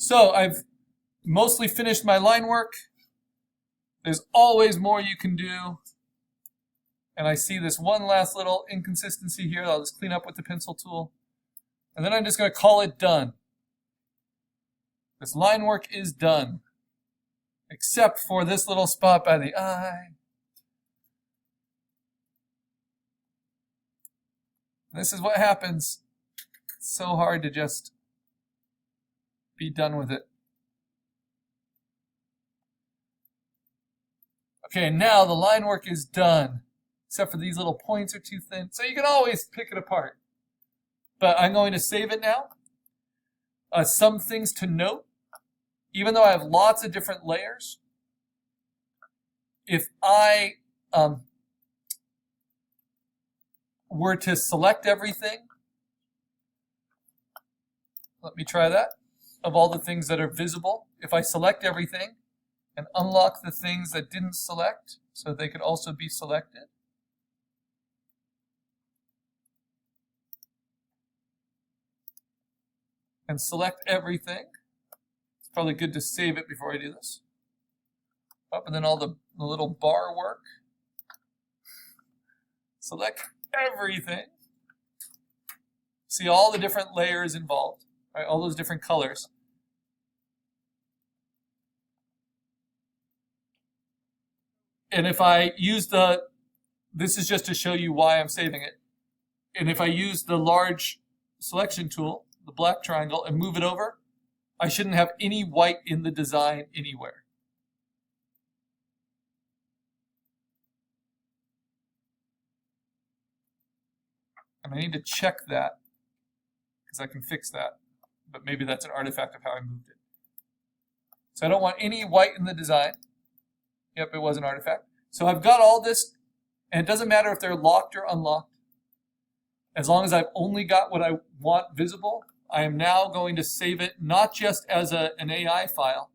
So I've mostly finished my line work. There's always more you can do. And I see this one last little inconsistency here that I'll just clean up with the pencil tool. And then I'm just going to call it done. This line work is done. Except for this little spot by the eye. This is what happens. It's so hard to just be done with it. Okay, now the line work is done. Except for these little points are too thin. So you can always pick it apart. But I'm going to save it now. Some things to note. Even though I have lots of different layers, if I were to select everything, let me try that, of all the things that are visible, if I select everything and unlock the things that didn't select so they could also be selected, and select everything, probably good to save it before I do this. Up and then all the little bar work. Select everything. See all the different layers involved, right? All those different colors. And if I use this is just to show you why I'm saving it. And if I use the large selection tool, the black triangle, and move it over, I shouldn't have any white in the design anywhere. And I need to check that because I can fix that. But maybe that's an artifact of how I moved it. So I don't want any white in the design. Yep, it was an artifact. So I've got all this, and it doesn't matter if they're locked or unlocked. As long as I've only got what I want visible, I am now going to save it not just as an AI file,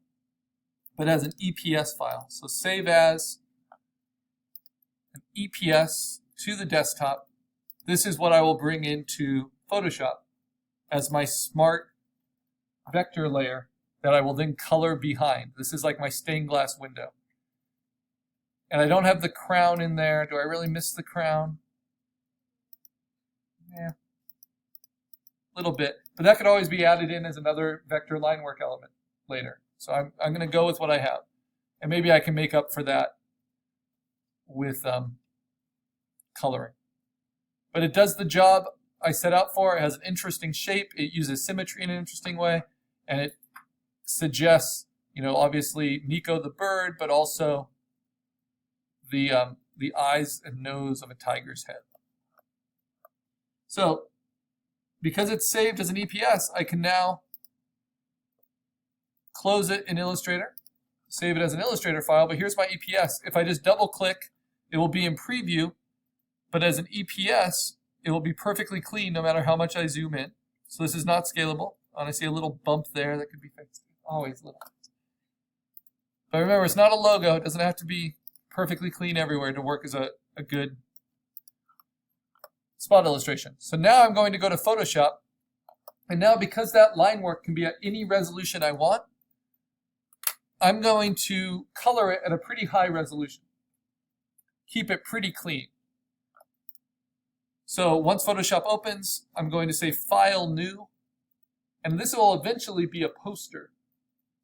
but as an EPS file. So save as an EPS to the desktop. This is what I will bring into Photoshop as my smart vector layer that I will then color behind. This is like my stained glass window. And I don't have the crown in there. Do I really miss the crown? Yeah, a little bit. But that could always be added in as another vector line work element later. So I'm going to go with what I have. And maybe I can make up for that with coloring. But it does the job I set out for. It has an interesting shape. It uses symmetry in an interesting way. And it suggests, obviously Nico the bird, but also the eyes and nose of a tiger's head. So because it's saved as an EPS, I can now close it in Illustrator, save it as an Illustrator file, but here's my EPS. If I just double click, it will be in preview, but as an EPS, it will be perfectly clean no matter how much I zoom in. So this is not scalable. And I see a little bump there that could be fixed. Always little. But remember, it's not a logo. It doesn't have to be perfectly clean everywhere to work as a good spot illustration. So now I'm going to go to Photoshop. And now because that line work can be at any resolution I want, I'm going to color it at a pretty high resolution. Keep it pretty clean. So once Photoshop opens, I'm going to say File, New. And this will eventually be a poster.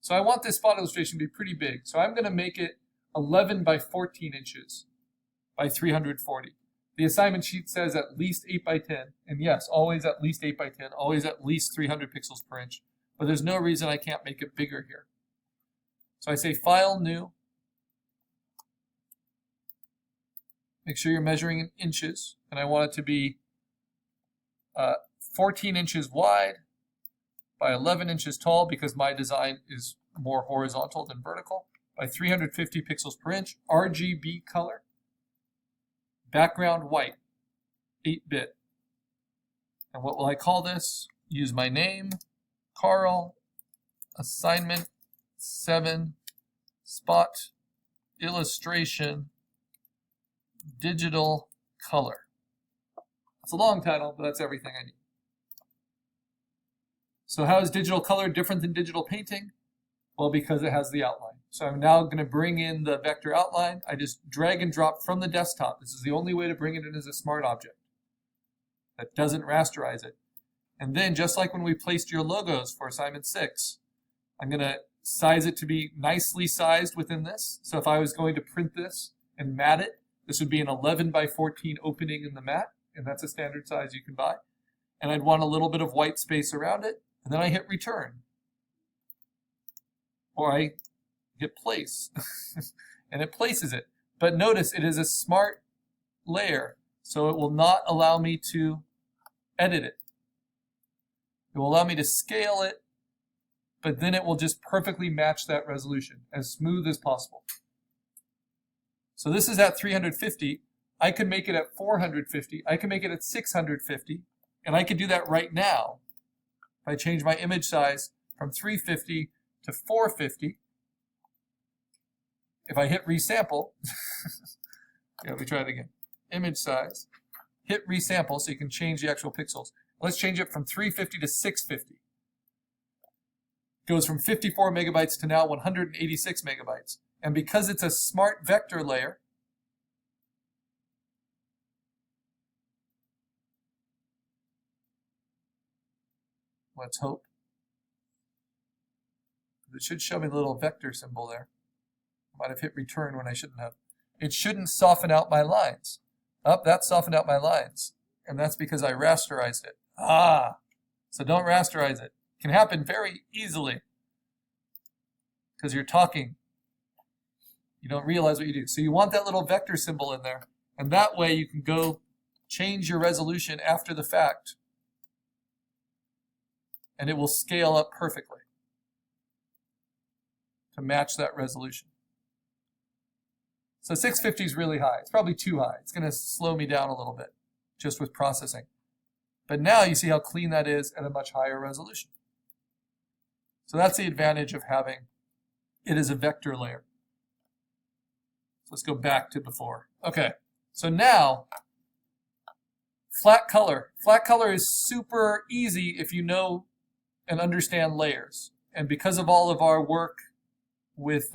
So I want this spot illustration to be pretty big. So I'm going to make it 11 by 14 inches by 340. The assignment sheet says at least 8 by 10. And yes, always at least 8 by 10. Always at least 300 pixels per inch. But there's no reason I can't make it bigger here. So I say File, New. Make sure you're measuring in inches. And I want it to be 14 inches wide by 11 inches tall because my design is more horizontal than vertical, by 350 pixels per inch, RGB color, background white, 8-bit. And what will I call this? Use my name, Carl, assignment 7, spot illustration, digital color. It's a long title, but that's everything I need. So how is digital color different than digital painting? Well, because it has the outline. So I'm now going to bring in the vector outline. I just drag and drop from the desktop. This is the only way to bring it in as a smart object that doesn't rasterize it. And then, just like when we placed your logos for assignment 6, I'm going to size it to be nicely sized within this. So if I was going to print this and mat it, this would be an 11 by 14 opening in the mat, and that's a standard size you can buy. And I'd want a little bit of white space around it, and then I hit return. Or I hit place, and it places it. But notice it is a smart layer, so it will not allow me to edit it. It will allow me to scale it, but then it will just perfectly match that resolution, as smooth as possible. So this is at 350. I could make it at 450. I can make it at 650. And I could do that right now if I change my image size from 350 to 450. If I hit resample, yeah, let me try it again. Image size, hit resample so you can change the actual pixels. Let's change it from 350 to 650. It goes from 54 megabytes to now 186 megabytes. And because it's a smart vector layer, let's hope. It should show me the little vector symbol there. I might have hit return when I shouldn't have. It shouldn't soften out my lines. Oh, that softened out my lines. And that's because I rasterized it. So don't rasterize it. It can happen very easily because you're talking. You don't realize what you do. So you want that little vector symbol in there. And that way you can go change your resolution after the fact. And it will scale up perfectly to match that resolution. So 650 is really high. It's probably too high. It's going to slow me down a little bit just with processing. But now you see how clean that is at a much higher resolution. So that's the advantage of having it as a vector layer. So let's go back to before. Okay, so now flat color. Flat color is super easy if you know and understand layers. And because of all of our work with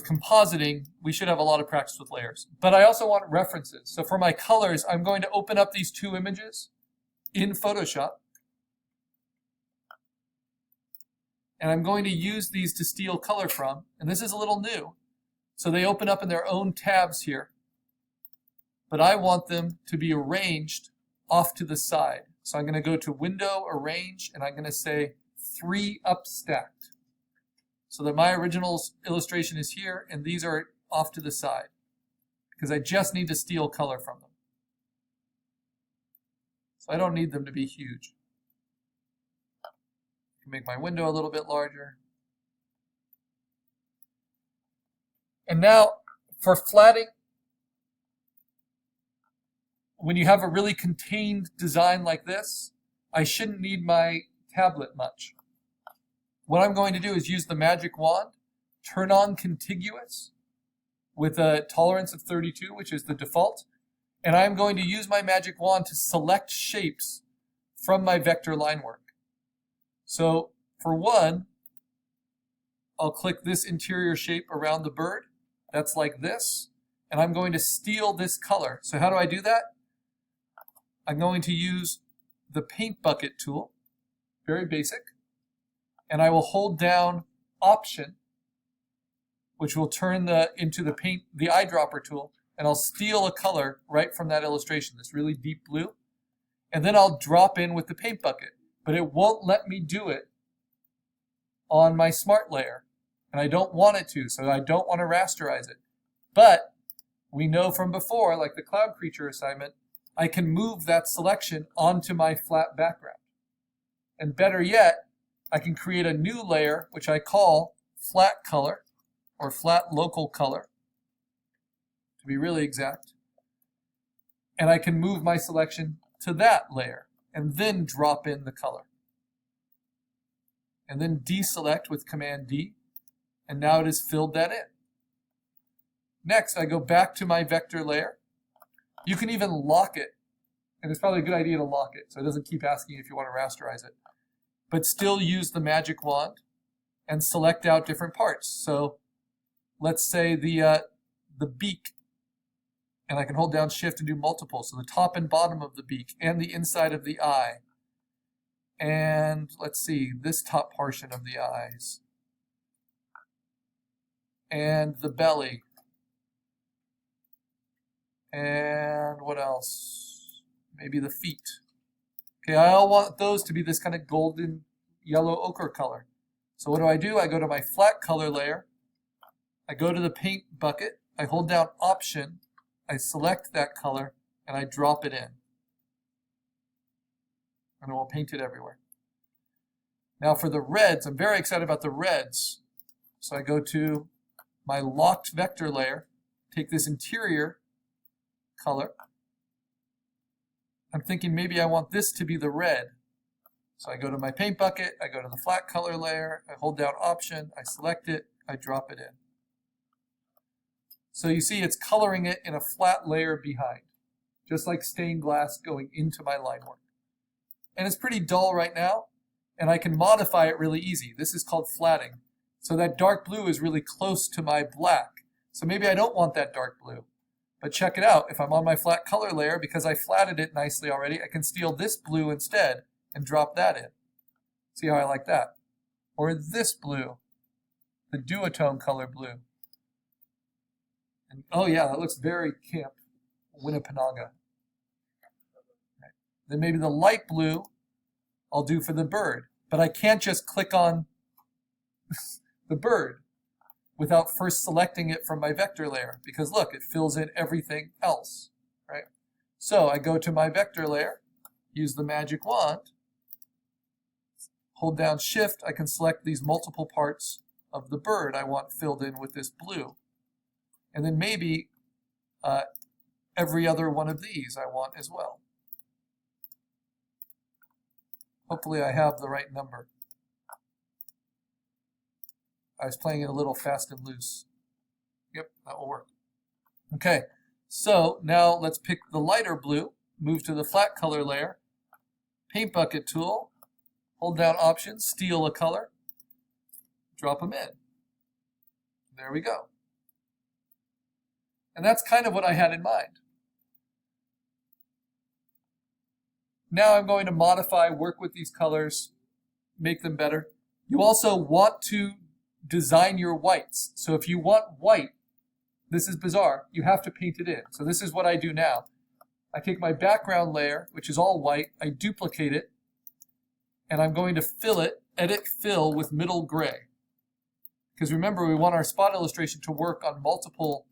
compositing, we should have a lot of practice with layers. But I also want references. So for my colors, I'm going to open up these two images in Photoshop. And I'm going to use these to steal color from. And this is a little new. So they open up in their own tabs here. But I want them to be arranged off to the side. So I'm going to go to Window, Arrange, and I'm going to say 3 up stacked. So that my original illustration is here, and these are off to the side. Because I just need to steal color from them. So I don't need them to be huge. I can make my window a little bit larger. And now, for flatting, when you have a really contained design like this, I shouldn't need my tablet much. What I'm going to do is use the magic wand, turn on contiguous with a tolerance of 32, which is the default, and I'm going to use my magic wand to select shapes from my vector line work. So for one, I'll click this interior shape around the bird. That's like this, and I'm going to steal this color. So how do I do that? I'm going to use the paint bucket tool, very basic. And I will hold down Option, which will turn into the eyedropper tool, and I'll steal a color right from that illustration, this really deep blue. And then I'll drop in with the paint bucket, but it won't let me do it on my smart layer. And I don't want it to, so I don't want to rasterize it. But we know from before, like the cloud creature assignment, I can move that selection onto my flat background. And better yet, I can create a new layer, which I call flat color, or flat local color, to be really exact. And I can move my selection to that layer, and then drop in the color. And then deselect with Command D, and now it has filled that in. Next, I go back to my vector layer. You can even lock it and it's probably a good idea to lock it so it doesn't keep asking if you want to rasterize it. But still use the magic wand and select out different parts. So let's say the beak, and I can hold down shift and do multiple. So the top and bottom of the beak and the inside of the eye. And let's see, this top portion of the eyes. And the belly. And what else? Maybe the feet. Okay, I all want those to be this kind of golden yellow ochre color. So what do? I go to my flat color layer. I go to the paint bucket. I hold down Option. I select that color and I drop it in. And it will paint it everywhere. Now for the reds, I'm very excited about the reds. So I go to my locked vector layer, take this interior color. I'm thinking maybe I want this to be the red. So I go to my paint bucket, I go to the flat color layer, I hold down Option, I select it, I drop it in. So you see it's coloring it in a flat layer behind, just like stained glass going into my line work. And it's pretty dull right now, and I can modify it really easy. This is called flatting. So that dark blue is really close to my black. So maybe I don't want that dark blue. But check it out. If I'm on my flat color layer, because I flatted it nicely already, I can steal this blue instead and drop that in. See how I like that? Or this blue, the duotone color blue. And, oh yeah, that looks very Camp Winnipanaga. Right. Then maybe the light blue I'll do for the bird. But I can't just click on the bird without first selecting it from my vector layer. Because look, it fills in everything else. Right? So I go to my vector layer, use the magic wand, hold down Shift, I can select these multiple parts of the bird I want filled in with this blue. And then maybe every other one of these I want as well. Hopefully I have the right number. I was playing it a little fast and loose. Yep, that will work. Okay, so now let's pick the lighter blue, move to the flat color layer, paint bucket tool, hold down Option, steal a color, drop them in. There we go. And that's kind of what I had in mind. Now I'm going to modify, work with these colors, make them better. You also want to design your whites. So if you want white, this is bizarre, you have to paint it in. So this is what I do now. I take my background layer, which is all white, I duplicate it, and I'm going to fill it, edit fill with middle gray. Because remember, we want our spot illustration to work on multiple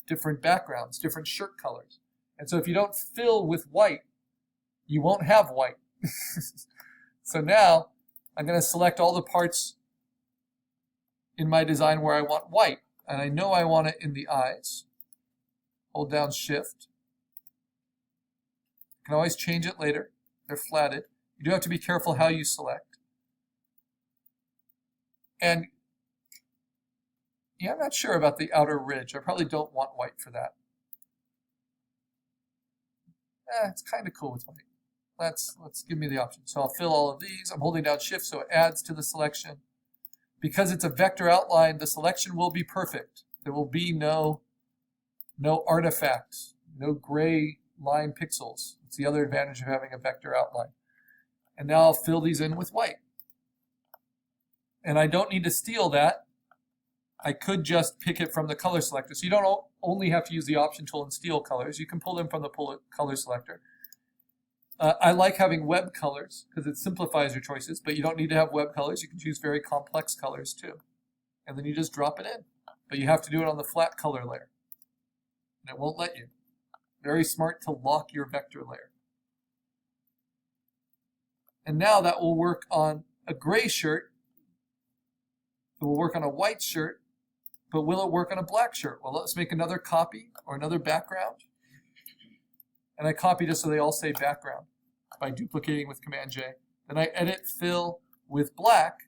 different backgrounds, different shirt colors. And so if you don't fill with white, you won't have white. So now I'm going to select all the parts in my design where I want white. And I know I want it in the eyes. Hold down Shift. You can always change it later. They're flatted. You do have to be careful how you select. And yeah, I'm not sure about the outer ridge. I probably don't want white for that. It's kind of cool with white. Let's give me the option. So I'll fill all of these. I'm holding down Shift so it adds to the selection. Because it's a vector outline, the selection will be perfect. There will be no artifacts, no gray line pixels. It's the other advantage of having a vector outline. And now I'll fill these in with white. And I don't need to steal that. I could just pick it from the color selector. So you don't only have to use the Option tool and steal colors. You can pull them from the color selector. I like having web colors because it simplifies your choices, but you don't need to have web colors. You can choose very complex colors too. And then you just drop it in. But you have to do it on the flat color layer. And it won't let you. Very smart to lock your vector layer. And now that will work on a gray shirt. It will work on a white shirt. But will it work on a black shirt? Well, let's make another copy or another background. And I copy just so they all say background by duplicating with Command J. Then I edit fill with black.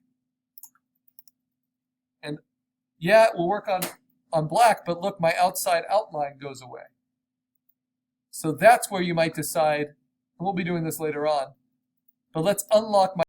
And yeah, it will work on black, but look, my outside outline goes away. So that's where you might decide, And we'll be doing this later on. But let's unlock my